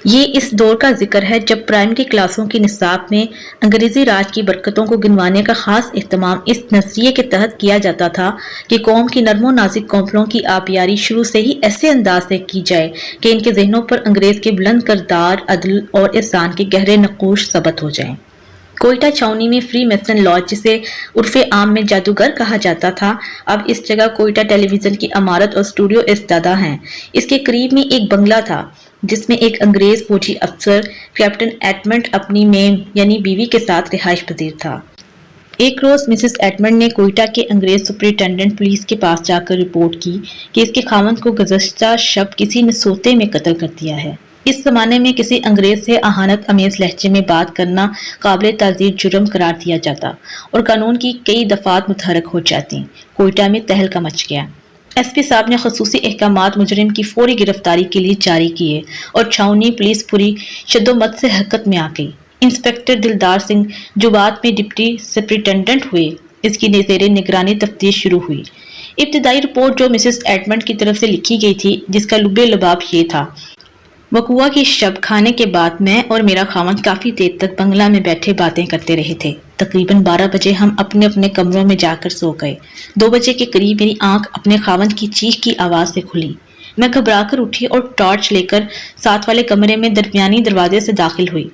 یہ اس دور کا ذکر ہے جب پرائمری کلاسوں کی نصاب میں انگریزی راج کی برکتوں کو گنوانے کا خاص اہتمام اس نظریے کے تحت کیا جاتا تھا کہ قوم کی نرم و نازک قوموں کی آبیاری شروع سے ہی ایسے انداز سے کی جائے کہ ان کے ذہنوں پر انگریز کے بلند کردار، عدل اور احسان کے گہرے نقوش ثبت ہو جائیں۔ کوئٹہ چھاؤنی میں فری میسن لاج، جسے عرف عام میں جادوگر کہا جاتا تھا، اب اس جگہ کوئٹہ ٹیلی ویژن کی عمارت اور اسٹوڈیو ایستادہ ہیں۔ اس کے قریب میں ایک بنگلہ تھا جس میں ایک انگریز فوجی افسر کیپٹن ایڈمنڈ اپنی میم یعنی بیوی کے ساتھ رہائش پذیر تھا۔ ایک روز مسز ایڈمنڈ نے کوئٹہ کے انگریز سپرنٹینڈنٹ پولیس کے پاس جا کر رپورٹ کی کہ اس کے خاوند کو گزشتہ شب کسی نے سوتے میں قتل کر دیا ہے۔ اس زمانے میں کسی انگریز سے اہانت امیز لہجے میں بات کرنا قابل تعزیر جرم قرار دیا جاتا اور قانون کی کئی دفعات متحرک ہو جاتی۔ کوئٹہ میں تہلکہ مچ گیا۔ ایس پی صاحب نے خصوصی احکامات مجرم کی فوری گرفتاری کے لیے جاری کیے اور چھاؤنی پولیس پوری شدومت سے حرکت میں آ گئی۔ انسپکٹر دلدار سنگھ جو بعد میں ڈپٹی سپرنٹینڈنٹ ہوئے، اس کی زیر نگرانی تفتیش شروع ہوئی۔ ابتدائی رپورٹ جو مسز ایڈمنڈ کی طرف سے لکھی گئی تھی، جس کا لب لباب یہ تھا: وقوعہ کی شب کھانے کے بعد میں اور میرا خاوند کافی دیر تک بنگلہ میں بیٹھے باتیں کرتے رہے تھے۔ تقریباً 12 بجے ہم اپنے اپنے کمروں میں جا کر سو گئے۔ 2 بجے کے قریب میری آنکھ اپنے خاوند کی چیخ کی آواز سے کھلی۔ میں گھبرا کر اٹھی اور ٹارچ لے کر ساتھ والے کمرے میں درمیانی دروازے سے داخل ہوئی۔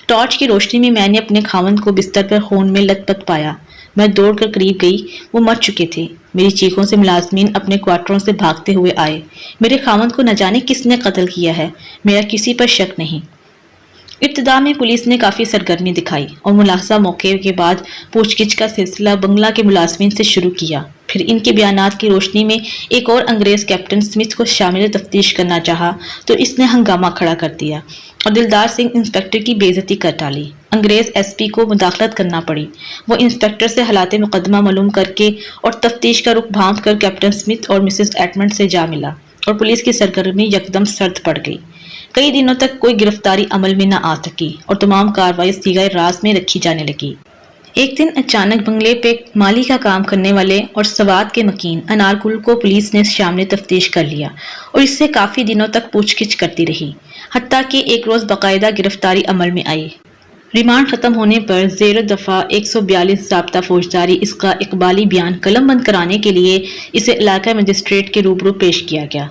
ٹارچ کی روشنی میں نے اپنے خاوند کو بستر پر خون میں لت پت پایا۔ میں دوڑ کر قریب گئی، وہ مر چکے تھے۔ میری چیخوں سے ملازمین اپنے کوارٹروں سے بھاگتے ہوئے آئے۔ میرے خاوند کو نہ جانے کس نے قتل کیا ہے، میرا کسی پر شک نہیں۔ ابتدا میں پولیس نے کافی سرگرمی دکھائی اور ملاحظہ موقع کے بعد پوچھ گچھ کا سلسلہ بنگلہ کے ملازمین سے شروع کیا۔ پھر ان کے بیانات کی روشنی میں ایک اور انگریز کیپٹن اسمتھ کو شامل تفتیش کرنا چاہا تو اس نے ہنگامہ کھڑا کر دیا اور دلدار سنگھ انسپکٹر کی بے عزتی کر ڈالی۔ انگریز ایس پی کو مداخلت کرنا پڑی۔ وہ انسپکٹر سے حالات مقدمہ معلوم کر کے اور تفتیش کا رخ بھانپ کر کیپٹن اسمتھ اور مسز ایڈمنڈ سے جا ملا اور پولیس کی سرگرمی یکدم سرد پڑ گئی۔ کئی دنوں تک کوئی گرفتاری عمل میں نہ آ سکی اور تمام کارروائی صیغہ راز میں رکھی جانے لگی۔ ایک دن اچانک بنگلے پہ مالی کا کام کرنے والے اور سوات کے مکین انارگل کو پولیس نے شامل تفتیش کر لیا اور اس سے کافی دنوں تک پوچھ گچھ کرتی رہی، حتیٰ کہ ایک روز باقاعدہ گرفتاری عمل میں آئی۔ ریمانڈ ختم ہونے پر زیر دفعہ 142 ضابطہ فوجداری اس کا اقبالی بیان قلم بند کرانے کے لیے اسے علاقہ مجسٹریٹ کے روبرو پیش کیا گیا،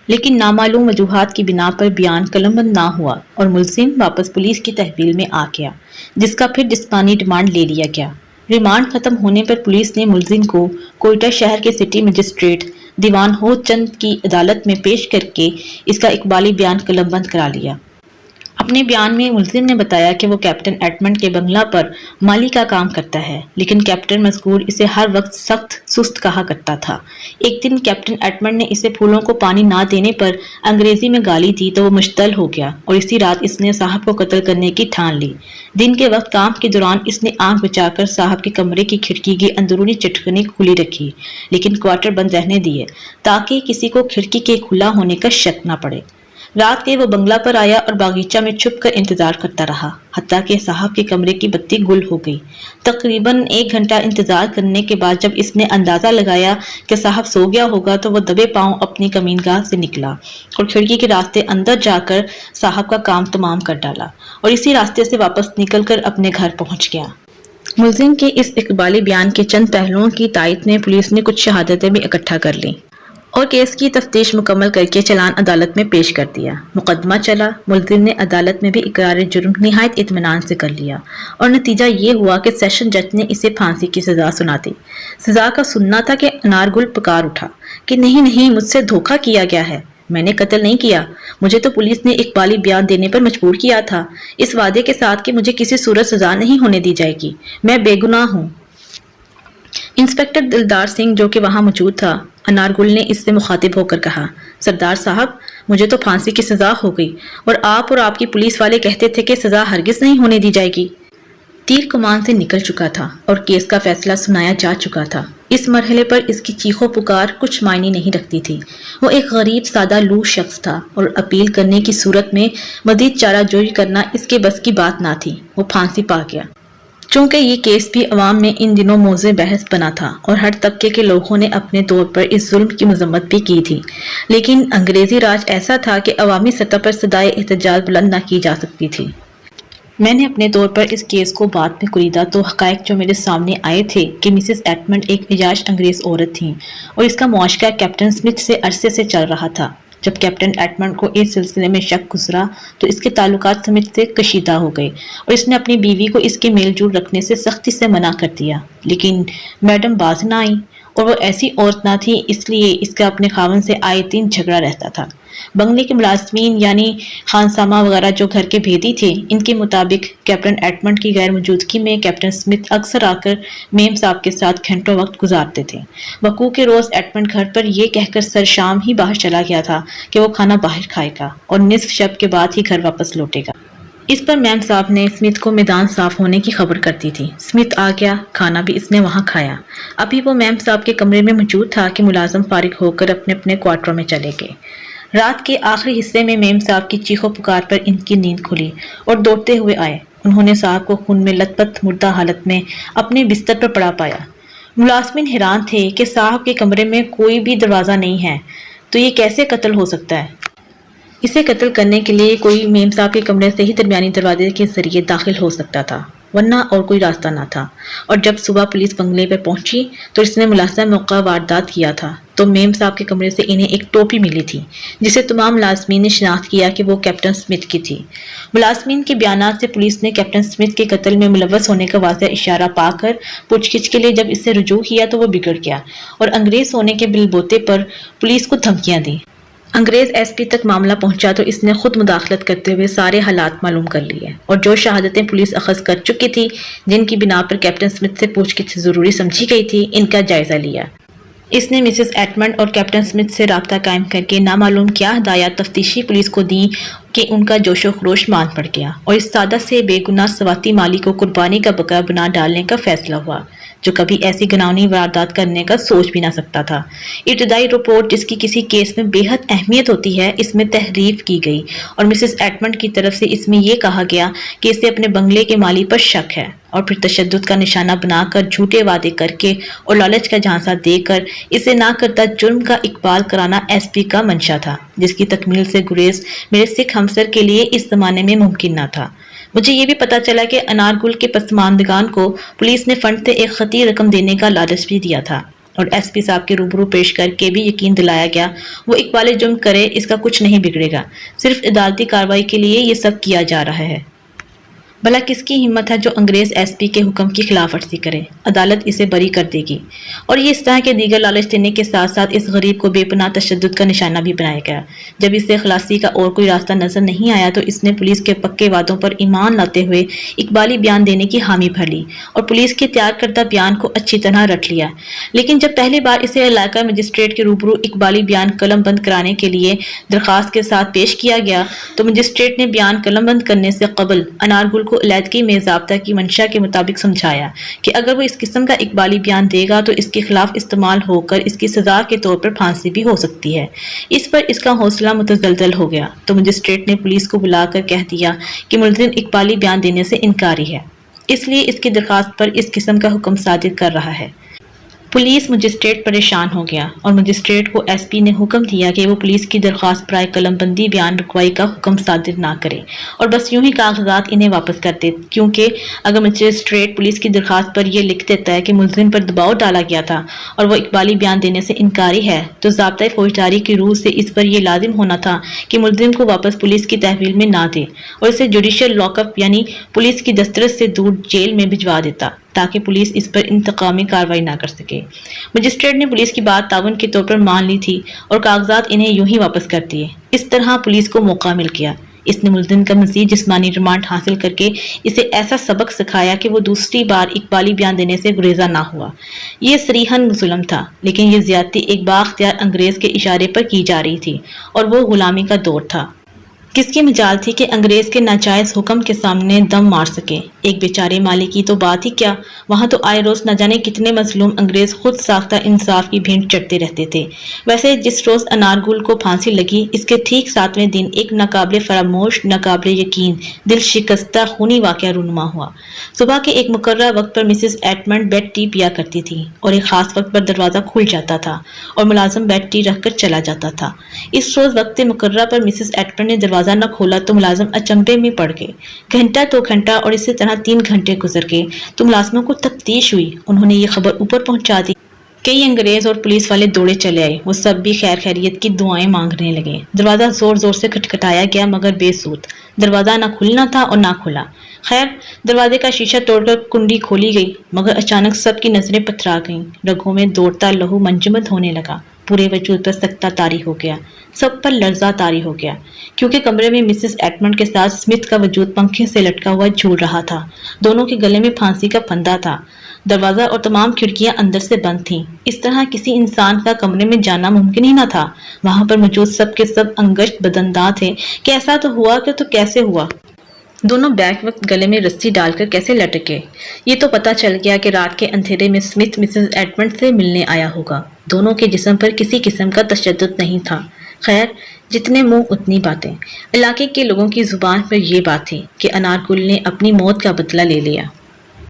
لیکن نامعلوم وجوہات کی بنا پر بیان قلم بند نہ ہوا اور ملزم واپس پولیس کی تحویل میں آ گیا، جس کا پھر جسمانی ریمانڈ لے لیا گیا۔ ریمانڈ ختم ہونے پر پولیس نے ملزم کو کوئٹہ شہر کے سٹی مجسٹریٹ دیوان ہو چند کی عدالت میں پیش کر کے اس کا اقبالی بیان قلم بند کرا لیا۔ اپنے بیان میں ملزم نے بتایا کہ وہ کیپٹن ایڈمنڈ کے بنگلہ پر مالی کا کام کرتا ہے، لیکن کیپٹن مذکور اسے ہر وقت سخت سست کہا کرتا تھا۔ ایک دن کیپٹن ایڈمنڈ نے اسے پھولوں کو پانی نہ دینے پر انگریزی میں گالی دی تو وہ مشتعل ہو گیا اور اسی رات اس نے صاحب کو قتل کرنے کی ٹھان لی۔ دن کے وقت کام کے دوران اس نے آنکھ بچا کر صاحب کے کمرے کی کھڑکی کی اندرونی چٹکنی کھلی رکھی، لیکن کوارٹر بند رہنے دیے تاکہ کسی کو کھڑکی کے کھلا ہونے کا شک نہ پڑے۔ رات کے وہ بنگلہ پر آیا اور باغیچہ میں چھپ کر انتظار کرتا رہا، حتیٰ کہ صاحب کے کمرے کی بتی گل ہو گئی۔ تقریباً 1 گھنٹہ انتظار کرنے کے بعد جب اس نے اندازہ لگایا کہ صاحب سو گیا ہوگا تو وہ دبے پاؤں اپنی کمین گاہ سے نکلا اور کھڑکی کے راستے اندر جا کر صاحب کا کام تمام کر ڈالا اور اسی راستے سے واپس نکل کر اپنے گھر پہنچ گیا۔ ملزم کے اس اقبالی بیان کے چند پہلوؤں کی تائید میں پولیس نے کچھ شہادتیں بھی اکٹھا کر لیں اور کیس کی تفتیش مکمل کر کے چلان عدالت میں پیش کر دیا۔ مقدمہ چلا۔ ملزم نے عدالت میں بھی اقرار جرم نہایت اطمینان سے کر لیا اور نتیجہ یہ ہوا کہ سیشن جج نے اسے پھانسی کی سزا سنا دی۔ سزا کا سننا تھا کہ انارگل پکار اٹھا کہ نہیں، مجھ سے دھوکہ کیا گیا ہے، میں نے قتل نہیں کیا، مجھے تو پولیس نے اقبالی بیان دینے پر مجبور کیا تھا، اس وعدے کے ساتھ کہ مجھے کسی صورت سزا نہیں ہونے دی جائے گی، میں بے گناہ ہوں۔ انسپکٹر دلدار سنگھ جو کہ وہاں موجود تھا، انارگل نے اس سے مخاطب ہو کر کہا: سردار صاحب، مجھے تو پھانسی کی سزا ہو گئی اور آپ کی پولیس والے کہتے تھے کہ سزا ہرگز نہیں ہونے دی جائے گی۔ تیر کمان سے نکل چکا تھا اور کیس کا فیصلہ سنایا جا چکا تھا۔ اس مرحلے پر اس کی چیخو پکار کچھ معنی نہیں رکھتی تھی۔ وہ ایک غریب سادہ لو شخص تھا اور اپیل کرنے کی صورت میں مزید چارہ جوئی کرنا اس کے بس کی بات نہ تھی۔ وہ پھانسی پا گیا۔ چونکہ یہ کیس بھی عوام میں ان دنوں موضوع بحث بنا تھا اور ہر طبقے کے لوگوں نے اپنے طور پر اس ظلم کی مذمت بھی کی تھی، لیکن انگریزی راج ایسا تھا کہ عوامی سطح پر صدائے احتجاج بلند نہ کی جا سکتی تھی۔ میں نے اپنے طور پر اس کیس کو بعد میں کلیدہ تو حقائق جو میرے سامنے آئے تھے کہ مسز ایڈمنڈ ایک عیاش انگریز عورت تھیں اور اس کا معاشقہ کیپٹن اسمتھ سے عرصے سے چل رہا تھا۔ جب کیپٹن ایڈمنڈ کو اس سلسلے میں شک گزرا تو اس کے تعلقات سمتھ سے کشیدہ ہو گئے اور اس نے اپنی بیوی کو اس کے میل جول رکھنے سے سختی سے منع کر دیا، لیکن میڈم باز نہ آئی اور وہ ایسی عورت نہ تھی، اس لیے اس کا اپنے خاوند سے آئے دن جھگڑا رہتا تھا۔ بنگلے کے ملازمین یعنی خانسامہ وغیرہ جو گھر کے بھیدی تھے، ان کے مطابق کیپٹن ایڈمنڈ کی غیر موجودگی میں کیپٹن اسمتھ اکثر آ کر میم صاحب کے ساتھ گھنٹوں وقت گزارتے تھے۔ وقوع کے روز ایڈمنڈ گھر پر یہ کہہ کر سر شام ہی باہر چلا گیا تھا کہ وہ کھانا باہر کھائے گا اور نصف شب کے بعد ہی گھر واپس لوٹے گا۔ اس پر میم صاحب نے اسمتھ کو میدان صاف ہونے کی خبر کر دی تھی۔ اسمتھ آ گیا، کھانا بھی اس نے وہاں کھایا۔ ابھی وہ میم صاحب کے کمرے میں موجود تھا کہ ملازم فارغ ہو کر اپنے اپنے کوارٹروں میں چلے گئے۔ رات کے آخری حصے میں میم صاحب کی چیخو پکار پر ان کی نیند کھلی اور دوڑتے ہوئے آئے۔ انہوں نے صاحب کو خون میں لت پت مردہ حالت میں اپنے بستر پر پڑا پایا۔ ملازمین حیران تھے کہ صاحب کے کمرے میں کوئی بھی دروازہ نہیں ہے تو یہ کیسے قتل ہو سکتا ہے؟ اسے قتل کرنے کے لیے کوئی میم صاحب کے کمرے سے ہی درمیانی دروازے کے ذریعے داخل ہو سکتا تھا، ورنہ اور کوئی راستہ نہ تھا۔ اور جب صبح پولیس بنگلے پر پہنچی تو اس نے ملحظہ موقع واردات کیا تھا تو میم صاحب کے کمرے سے انہیں ایک ٹوپی ملی تھی جسے تمام ملازمین نے شناخت کیا کہ وہ کیپٹن اسمتھ کی تھی۔ ملازمین کے بیانات سے پولیس نے کیپٹن اسمتھ کے قتل میں ملوث ہونے کا واضح اشارہ پا کر پوچھ گچھ کے لیے جب اس سے رجوع کیا تو وہ بگڑ گیا اور انگریز ہونے کے بل بوتے پر پولیس کو دھمکیاں دی۔ انگریز ایس پی تک معاملہ پہنچا تو اس نے خود مداخلت کرتے ہوئے سارے حالات معلوم کر لیے اور جو شہادتیں پولیس اخذ کر چکی تھی، جن کی بنا پر کیپٹن اسمتھ سے پوچھ گچھ ضروری سمجھی گئی تھی، ان کا جائزہ لیا۔ اس نے مسز ایڈمنڈ اور کیپٹن اسمتھ سے رابطہ قائم کر کے نامعلوم کیا ہدایات تفتیشی پولیس کو دیں کہ ان کا جوش و خروش مان پڑ گیا اور اس سادہ سے بے گناہ سواتی مالی کو قربانی کا بکرا بنا ڈالنے کا فیصلہ ہوا جو کبھی ایسی گناہونی واردات کرنے کا سوچ بھی نہ سکتا تھا۔ ابتدائی رپورٹ جس کی کسی کیس میں بے حد اہمیت ہوتی ہے، اس میں تحریف کی گئی اور مسز ایڈمنڈ کی طرف سے اس میں یہ کہا گیا کہ اسے اپنے بنگلے کے مالی پر شک ہے اور پھر تشدد کا نشانہ بنا کر جھوٹے وعدے کر کے اور لالچ کا جھانسا دے کر اسے نہ کرتا جرم کا اقبال کرانا ایس پی کا منشا تھا، جس کی تکمیل سے گریز میرے سکھ ہمسر کے لیے اس زمانے میں ممکن نہ تھا۔ مجھے یہ بھی پتا چلا کہ انارگل کے پسماندگان کو پولیس نے فنڈ سے ایک خطی رقم دینے کا لالچ بھی دیا تھا اور ایس پی صاحب کے روبرو پیش کر کے بھی یقین دلایا گیا وہ اقبال جرم کرے، اس کا کچھ نہیں بگڑے گا، صرف عدالتی کارروائی کے لیے یہ سب کیا جا رہا ہے۔ بھلا کس کی ہمت ہے جو انگریز ایس پی کے حکم کی خلاف ورزی کرے؟ عدالت اسے بری کر دے گی۔ اور یہ اس طرح کے دیگر لالچ دینے کے ساتھ ساتھ اس غریب کو بے پناہ تشدد کا نشانہ بھی بنایا گیا۔ جب اسے خلاصی کا اور کوئی راستہ نظر نہیں آیا تو اس نے پولیس کے پکے وعدوں پر ایمان لاتے ہوئے اقبالی بیان دینے کی حامی بھر لی اور پولیس کے تیار کردہ بیان کو اچھی طرح رٹ لیا۔ لیکن جب پہلی بار اسے علاقہ مجسٹریٹ کے روبرو اقبالی بیان قلم بند کرانے کے لیے درخواست کے ساتھ پیش کیا گیا تو مجسٹریٹ نے بیان قلم بند کرنے سے قبل انارگل کو علیحدگی میں ضابطہ کی منشا کے مطابق سمجھایا کہ اگر وہ اس قسم کا اقبالی بیان دے گا تو اس کے خلاف استعمال ہو کر اس کی سزا کے طور پر پھانسی بھی ہو سکتی ہے۔ اس پر اس کا حوصلہ متزلزل ہو گیا تو مجسٹریٹ نے پولیس کو بلا کر کہہ دیا کہ ملزم اقبالی بیان دینے سے انکاری ہے، اس لیے اس کی درخواست پر اس قسم کا حکم صادر کر رہا ہے۔ پولیس مجسٹریٹ پریشان ہو گیا اور مجسٹریٹ کو ایس پی نے حکم دیا کہ وہ پولیس کی درخواست برائے قلم بندی بیان رکوائی کا حکم صادر نہ کرے اور بس یوں ہی کاغذات انہیں واپس کر دے، کیونکہ اگر مجسٹریٹ پولیس کی درخواست پر یہ لکھ دیتا ہے کہ ملزم پر دباؤ ڈالا گیا تھا اور وہ اقبالی بیان دینے سے انکاری ہے تو ضابطۂ فوجداری کی روح سے اس پر یہ لازم ہونا تھا کہ ملزم کو واپس پولیس کی تحویل میں نہ دے اور اسے جوڈیشل لاک اپ یعنی پولیس کی دسترس سے دور جیل میں بھجوا دیتا تاکہ پولیس اس پر انتقامی کارروائی نہ کر سکے۔ مجسٹریٹ نے پولیس کی بات تعاون کے طور پر مان لی تھی اور کاغذات انہیں یوں ہی واپس کر دیے۔ اس طرح پولیس کو موقع مل گیا۔ اس نے ملزم کا مزید جسمانی ریمانڈ حاصل کر کے اسے ایسا سبق سکھایا کہ وہ دوسری بار اقبالی بیان دینے سے گریزاں نہ ہوا۔ یہ صریحاً ظلم تھا، لیکن یہ زیادتی ایک بااختیار انگریز کے اشارے پر کی جا رہی تھی اور وہ غلامی کا دور تھا۔ کس کی مجال تھی کہ انگریز کے ناجائز حکم کے سامنے دم مار سکے؟ ایک بیچارے مالی کی تو بات ہی کیا، وہاں تو آئے روز نہ جانے کتنے مظلوم انگریز خود ساختہ انصاف کی بھینٹ چڑھتے رہتے تھے۔ ویسے جس روز انارگل کو پھانسی لگی، اس کے ٹھیک 7ویں دن ایک ناقابل فراموش، ناقابل یقین، دل شکستہ خونی واقعہ رونما ہوا۔ صبح کے ایک مقررہ وقت پر مسز ایڈمنڈ بیڈ ٹی پیا کرتی تھی اور ایک خاص وقت پر دروازہ کھل جاتا تھا اور ملازم بیڈ ٹی رکھ کر چلا جاتا تھا۔ اس روز وقت مقررہ پر مسز ایڈمنڈ نے دروازہ نہ کھولا تو ملازم اچنبھے میں پڑ گئے۔ گھنٹہ 2 گھنٹہ اور اسی طرح 3 گھنٹے گزر گئے تو ملازموں کو تفتیش ہوئی۔ انہوں نے یہ خبر اوپر پہنچا دی۔ کئی انگریز اور پولیس والے دوڑے چلے آئے، وہ سب بھی خیر خیریت کی دعائیں مانگنے لگے۔ دروازہ زور زور سے کھٹکھٹایا گیا مگر بے سود، دروازہ نہ کھلنا تھا اور نہ کھلا۔ خیر دروازے کا شیشہ توڑ کر کنڈی کھولی گئی مگر اچانک سب کی نظریں پتھرا گئیں، رگوں میں دوڑتا لہو منجمد ہونے لگا، پورے وجود پر سکتہ طاری ہو گیا، سب پر لرزہ طاری ہو گیا، کیونکہ کمرے میں مسز ایڈمنڈ کے ساتھ اسمتھ کا وجود پنکھے سے لٹکا ہوا جھول رہا تھا۔ دونوں کے گلے میں پھانسی کا پھندا تھا، دروازہ اور تمام کھڑکیاں اندر سے بند تھیں۔ اس طرح کسی انسان کا کمرے میں جانا ممکن ہی نہ تھا۔ وہاں پر موجود سب کے سب انگشت بدنداں تھے کہ ایسا تو ہوا کہ تو کیسے ہوا؟ دونوں بیک وقت گلے میں رسی ڈال کر کیسے لٹک گئے؟ یہ تو پتہ چل گیا کہ رات کے اندھیرے میں اسمتھ مسز ایڈمنڈ سے ملنے آیا ہوگا۔ دونوں کے جسم پر کسی قسم کا تشدد نہیں تھا۔ خیر جتنے منہ اتنی باتیں۔ علاقے کے لوگوں کی زبان پر یہ بات تھی کہ انارگل نے اپنی موت کا بدلہ لے لیا۔